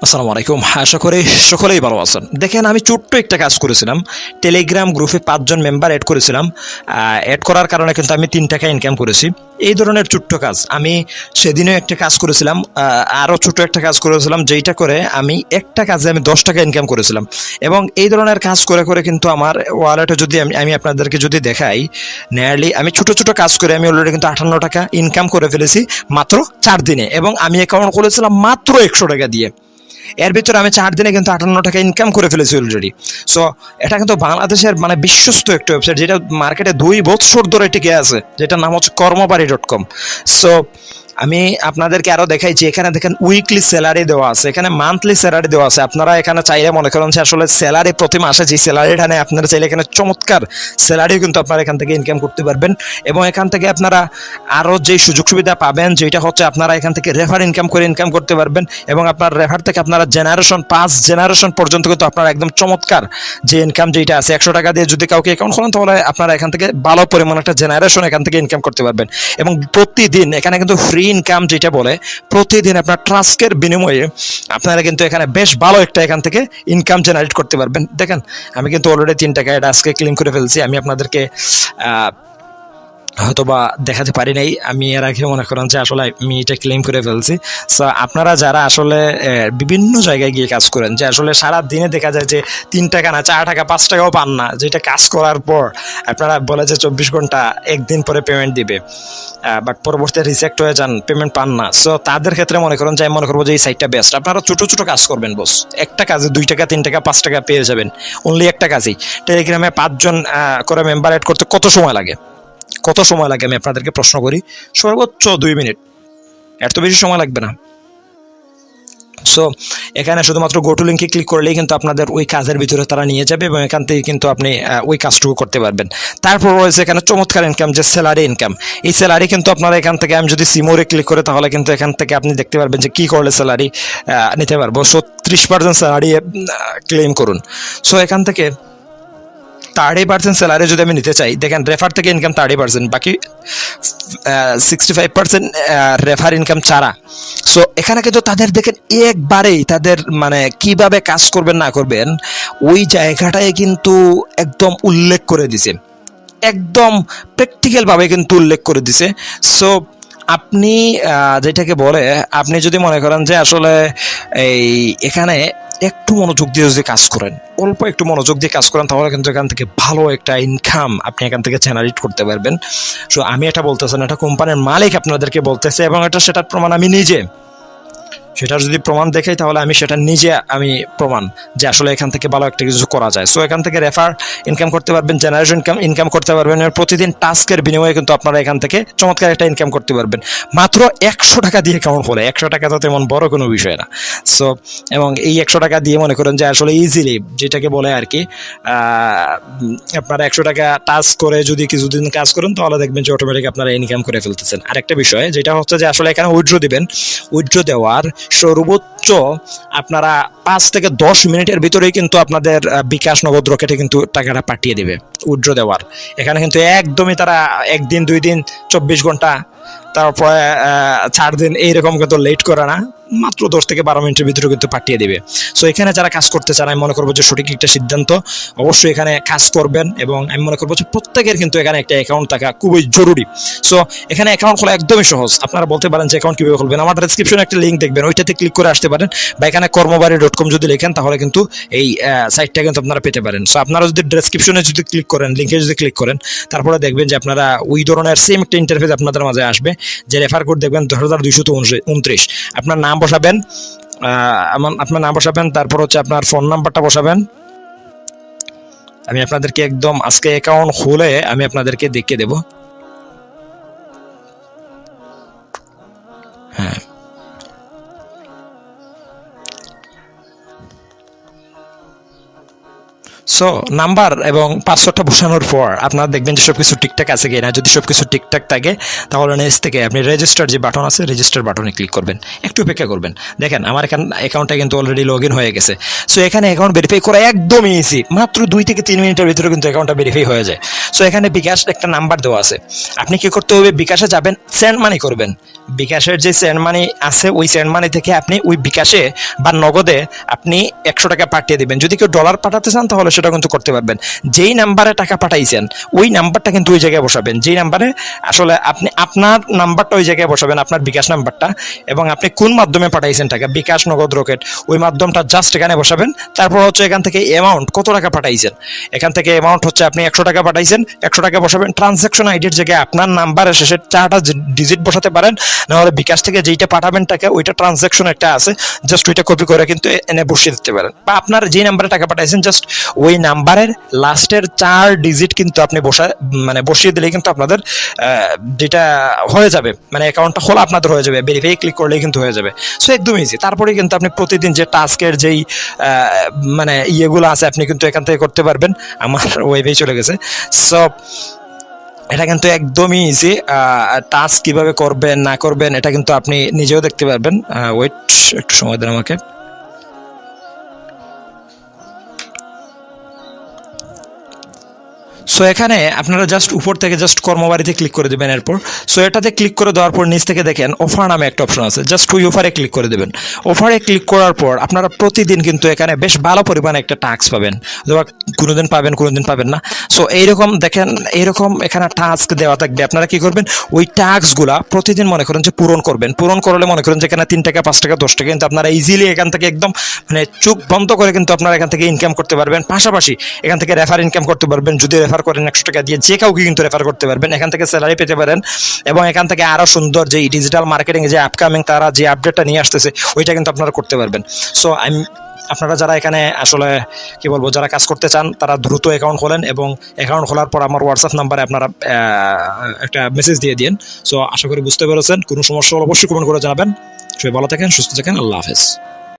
আসসালামু আলাইকুম। আশা করি সকলেই ভালো আছেন। দেখেন, আমি ছোট্ট একটা কাজ করেছিলাম। টেলিগ্রাম গ্রুপে ৫ জন মেম্বার অ্যাড করেছিলাম। অ্যাড করার কারণে কিন্তু আমি ৩ টাকা ইনকাম করেছি। এই ধরনের ছোট্ট কাজ আমি সেদিনও একটা কাজ করেছিলাম। আরও ছোট একটা কাজ করেছিলাম, যেইটা করে আমি একটা কাজে আমি ১০ টাকা ইনকাম করেছিলাম। এবং এই ধরনের কাজ করে করে কিন্তু আমার ওয়ালেটে যদি আমি আপনাদেরকে যদি দেখাই, নিয়ারলি আমি ছোট ছোট কাজ করে আমি অলরেডি কিন্তু ৫৮ টাকা ইনকাম করে ফেলেছি মাত্র ৪ দিনে। এবং আমি অ্যাকাউন্ট খুলেছিলাম মাত্র ১০০ টাকা দিয়ে। এর ভিতরে আমি ৪ দিনে কিন্তু ৫৮ টাকা ইনকাম করে ফেলেছি অলরেডি। সো এটা কিন্তু বাংলাদেশের মানে বিশ্বস্ত একটা ওয়েবসাইট, যেটা মার্কেটে ২ বছর ধরে টিকে আছে, যেটার নাম হচ্ছে কর্মবাড়ি.কম। সো আমি আপনাদেরকে আরো দেখাইছি, এখানে দেখেন উইকলি স্যালারি দেওয়া আছে, এখানে মান্থলি স্যালারি দেওয়া আছে। আপনারা এখানে চাইলে মনে করেন যে আসলে স্যালারি প্রতি মাসে যে স্যালারিটা নেয়, আপনারা চাইলে এখানে চমৎকার স্যালারিও কিন্তু আপনারা এখান থেকে ইনকাম করতে পারবেন। এবং এখান থেকে আপনারা আরও যে সুযোগ সুবিধা পাবেন, যেটা হচ্ছে আপনারা এখান থেকে রেফার ইনকাম করে ইনকাম করতে পারবেন। এবং আপনার রেফার থেকে আপনারা জেনারেশন ৫ জেনারেশন পর্যন্ত কিন্তু আপনারা একদম চমৎকার যে ইনকাম যেটা আছে, ১০০ টাকা দিয়ে যদি কাউকে অ্যাকাউন্ট খোলেন, তাহলে আপনারা এখান থেকে ভালো পরিমাণ একটা জেনারেশন এখান থেকে ইনকাম করতে পারবেন। এবং প্রতিদিন এখানে কিন্তু ফ্রি ইনকাম যেটা বলে, প্রতিদিন আপনার ট্রাস্কের বিনিময়ে আপনারা কিন্তু এখানে বেশ ভালো একটা এখান থেকে ইনকাম জেনারেট করতে পারবেন। দেখেন, আমি কিন্তু অলরেডি ৩ টাকা এটা আজকে ক্লেম করে ফেলছি। আমি আপনাদেরকে হয়তোবা দেখাতে পারি নাই, আমি এর আগে মনে করেন যে আসলে আমি এটা ক্লেম করে ফেলছি। সো আপনারা যারা আসলে বিভিন্ন জায়গায় গিয়ে কাজ করেন, যে আসলে সারা দিনে দেখা যায় যে ৩ টাকা না, ৪ টাকা ৫ টাকাও পান না, যেটা কাজ করার পর আপনারা বলে যে ২৪ ঘন্টা একদিন পরে পেমেন্ট দিবে, বাট পরবর্তীতে রিজেক্ট হয়ে যান, পেমেন্ট পান না। সো তাদের ক্ষেত্রে মনে করেন যে আমি মনে করবো যে এই সাইটটা বেস্ট। আপনারা ছোটো ছোটো কাজ করবেন বস, একটা কাজে ২ টাকা ৩ টাকা ৫ টাকা পেয়ে যাবেন, অনলি একটা কাজেই। টেলিগ্রামে ৫ জন করে মেম্বার অ্যাড করতে কত সময় লাগে? কত সময় লাগে আমি আপনাদেরকে প্রশ্ন করি? সর্বোচ্চ ২ মিনিট, এর তো বেশি সময় লাগবে না। সো এখানে শুধুমাত্র গো টু লিঙ্কে ক্লিক করলেই কিন্তু আপনাদের ওই কাজের ভিতরে তারা নিয়ে যাবে, এবং এখান থেকে কিন্তু আপনি ওই কাজটুকু করতে পারবেন। তারপর রয়েছে এখানে চমৎকার ইনকাম, যে স্যালারি ইনকাম। এই স্যালারি কিন্তু আপনারা এখান থেকে, আমি যদি সিমোরে ক্লিক করে, তাহলে কিন্তু এখান থেকে আপনি দেখতে পারবেন যে কী করলে স্যালারি নিতে পারবো। সো ৩০% স্যালারি ক্লেম করুন। সো এখান থেকে ৩০% স্যালারি যদি আমি নিতে চাই, দেখেন রেফার থেকে ইনকাম ৩০%, বাকি 65% রেফার ইনকাম ছাড়া। সো এখানে কিন্তু তাদের দেখেন একবারেই তাদের মানে কিভাবে কাজ করবেন না করবেন, ওই জায়গাটায় কিন্তু একদম উল্লেখ করে দিছে, একদম প্র্যাকটিক্যালভাবে কিন্তু উল্লেখ করে দিছে। সো আপনি যেটাকে বলে, আপনি যদি মনে করেন যে আসলে এই এখানে একটু মনোযোগ দিয়ে যদি কাজ করেন, অল্প একটু মনোযোগ দিয়ে কাজ করেন, তাহলে কিন্তু এখান থেকে ভালো একটা ইনকাম আপনি এখান থেকে জেনারেট করতে পারবেন। সো আমি এটা বলতেছেন, এটা কোম্পানির মালিক আপনাদেরকে বলতেছে, এবং এটা সেটার প্রমাণ আমি নিজে। সেটার যদি প্রমাণ দেখাই, তাহলে আমি সেটা নিজে আমি প্রমাণ যে আসলে এখান থেকে ভালো একটা কিছু করা যায়। সো এখান থেকে রেফার ইনকাম করতে পারবেন, জেনারেশন ইনকাম করতে পারবেন, প্রতিদিন টাস্কের বিনিময়ে কিন্তু আপনারা এখান থেকে চমৎকার একটা ইনকাম করতে পারবেন মাত্র ১০০ টাকা দিয়ে। অ্যাকাউন্ট খোলে ১০০ টাকা তো তেমন বড় কোনো বিষয় না। সো এবং এই ১০০ টাকা দিয়ে মনে করেন যে আসলে ইজিলি, যেটাকে বলে আর কি, আপনারা ১০০ টাকা টাচ করে যদি কিছুদিন কাজ করেন, তাহলে দেখবেন যে অটোমেটিক আপনারা ইনকাম করে ফেলতেছেন। আরেকটা বিষয় যেটা হচ্ছে যে আসলে এখানে উইথড্র দিবেন, উইথড্র দেওয়ার সর্বোচ্চ আপনারা ৫ থেকে ১০ মিনিটের ভিতরেই কিন্তু আপনাদের বিকাশ নগদ রকেটে কিন্তু টাকাটা পাঠিয়ে দেবে উইথড্র দেওয়ার। এখানে কিন্তু একদমই তারা ১ দিন ২ দিন ২৪ ঘন্টা, তারপরে ৪ দিন এইরকম কিন্তু লেট করে না, মাত্র ১০ থেকে ১২ মিনিটের ভিতরে কিন্তু পাঠিয়ে দিবে। সো এখানে যারা কাজ করতে চান, আমি মনে করবো যে সঠিক একটা সিদ্ধান্ত, অবশ্যই এখানে কাজ করবেন। এবং আমি মনে করবো যে প্রত্যেকের কিন্তু এখানে একটা অ্যাকাউন্ট থাকা খুবই জরুরি। সো এখানে অ্যাকাউন্ট খোলা একদমই সহজ। আপনারা বলতে পারেন যে অ্যাকাউন্ট কীভাবে খুলবেন, আমার ডেসক্রিপশনে একটা লিঙ্ক দেখবেন, ওইটাতে ক্লিক করে আসতে পারেন, বা এখানে কর্মবাড়ি.কম যদি লেখেন, তাহলে কিন্তু এই সাইটটা কিন্তু আপনারা পেতে পারেন। সো আপনারা যদি ডেসক্রিপশনে যদি ক্লিক করেন, লিঙ্কে যদি ক্লিক করেন, তারপরে দেখবেন যে আপনারা ওই ধরনের সেম একটা ইন্টারফেস আপনাদের মাঝে আসবে, যে রেফার কোড দেখবেন ১০,২২৯। আপনার নাম বসাবেন, আপনার নাম বসাবেন, তারপর হচ্ছে আপনার ফোন নাম্বারটা বসাবেন। আমি আপনাদেরকে একদম আজকে অ্যাকাউন্ট খুলে আমি আপনাদেরকে দেখিয়ে দেব। হ্যাঁ, সো নাম্বার এবং পাসওয়ার্ডটা বসানোর পর আপনারা দেখবেন যে সব কিছু ঠিকঠাক আছে কিনা। যদি সব কিছু ঠিকঠাক থাকে তাহলে নিচ থেকে আপনি রেজিস্টার যে বাটন আছে রেজিস্টার বাটনে ক্লিক করবেন, একটু অপেক্ষা করবেন। দেখেন আমার অ্যাকাউন্টটা কিন্তু অলরেডি লগ ইন হয়ে গেছে। সো এখানে অ্যাকাউন্ট ভেরিফাই করা একদমই ইজি, মাত্র 2 থেকে 3 মিনিটের ভিতরে কিন্তু অ্যাকাউন্টটা ভেরিফাই হয়ে যায়। সো এখানে বিকাশ একটা নাম্বার দেওয়া আছে, আপনি কি করতে হবে, বিকাশে যাবেন, সেন্ড মানি করবেন। বিকাশের যে সেন্ড মানি আছে ওই সেন্ড মানি থেকে আপনি ওই বিকাশে বা নগদে আপনি 100 টাকা পাঠিয়ে দিবেন। যদি কেউ ডলার পাঠাতে চান তাহলে সেটা কিন্তু করতে পারবেন। যেই নাম্বারে টাকা পাঠাইছেন ওই নাম্বারটা কিন্তু ওই জায়গায় বসাবেন, যেই নাম্বারে আসলে আপনি আপনার নাম্বারটা ওই জায়গায় বসাবেন, আপনার বিকাশ নাম্বারটা, এবং আপনি কোন মাধ্যমে পাঠাইছেন টাকা, বিকাশ, নগদ, রকেট, ওই মাধ্যমটা জাস্ট এখানে বসাবেন। তারপর হচ্ছে এখান থেকে অ্যামাউন্ট কত টাকা পাঠাইছেন, এখান থেকে অ্যামাউন্ট হচ্ছে আপনি 100 টাকা পাঠাইছেন, 100 টাকা বসাবেন। ট্রানজ্যাকশন আইডির জায়গায় আপনার নাম্বারের শেষের 4টা ডিজিট বসাতে পারেন, নাহলে বিকাশ থেকে যেইটা পাঠাবেন টাকা ওইটা ট্রানজ্যাকশন একটা আছে, জাস্ট ওইটা কপি করে কিন্তু এনে বসিয়ে দিতে পারেন। বা আপনার যেই নাম্বারে টাকা পাঠাইছেন জাস্ট ওই নাম্বারের লাস্টের 4 ডিজিট কিন্তু আপনি বসিয়ে দিলেই কিন্তু আপনাদের যেটা হয়ে যাবে, মানে অ্যাকাউন্টটা খোলা আপনাদের হয়ে যাবে, ভেরিফাই ক্লিক করলেই কিন্তু হয়ে যাবে। সো একদম ইজি। তারপরে কিন্তু আপনি প্রতিদিন যে টাস্কের যেই ইয়েগুলো আছে আপনি কিন্তু এখান থেকে করতে পারবেন। আমার ওয়েবেই চলে গেছে। সো এটা কিন্তু একদমই ইজি। টাস্ক কিভাবে করবেন না করবেন এটা কিন্তু আপনি নিজেও দেখতে পারবেন। ওয়েট, একটু সময় দেন আমাকে। সো এখানে আপনারা জাস্ট উপর থেকে জাস্ট কর্মবাড়িতে ক্লিক করে দেবেন। এরপর সো এটাতে ক্লিক করে দেওয়ার পর নিচ থেকে দেখেন অফার নামে একটা অপশন আছে, জাস্ট ওই অফারে ক্লিক করে দেবেন। অফারে ক্লিক করার পর আপনারা প্রতিদিন কিন্তু এখানে বেশ ভালো পরিমাণে একটা টাস্ক পাবেন, অথবা কোনোদিন পাবেন কোনোদিন পাবেন না। সো এইরকম দেখেন, এইরকম এখানে টাস্ক দেওয়া থাকবে। আপনারা কি করবেন, ওই টাস্কগুলা প্রতিদিন মনে করেন যে পূরণ করবেন। পূরণ করলে মনে করেন যে এখানে 3 টাকা, 5 টাকা, 10 টাকা কিন্তু আপনারা ইজিলি এখান থেকে একদম মানে চোখ বন্ধ করে কিন্তু আপনারা এখান থেকে ইনকাম করতে পারবেন। পাশাপাশি এখান থেকে রেফার ইনকাম করতে পারবেন। যদি রেফার করেন 100 টাকা দিয়ে যে কাউকে কিন্তু রেফার করতে পারবেন, এখান থেকে স্যালারি পেতে পারেন। এবং এখান থেকে আরো সুন্দর যে ডিজিটাল মার্কেটিং যে আপকামিং তারা যে আপডেটটা নিয়ে আসতেছে ওইটা কিন্তু আপনারা করতে পারবেন। সো আপনারা যারা এখানে আসলে কি বলবো, যারা কাজ করতে চান তারা দ্রুত অ্যাকাউন্ট খোলেন, এবং অ্যাকাউন্ট খোলার পর আমার হোয়াটসঅ্যাপ নাম্বারে আপনারা একটা মেসেজ দিয়ে দিন। সো আশা করি বুঝতে পেরেছেন। কোনো সমস্যা হলে অবশ্যই কমেন্ট করে জানাবেন। সবাই ভালো থাকেন, সুস্থ থাকেন। আল্লাহ হাফেজ।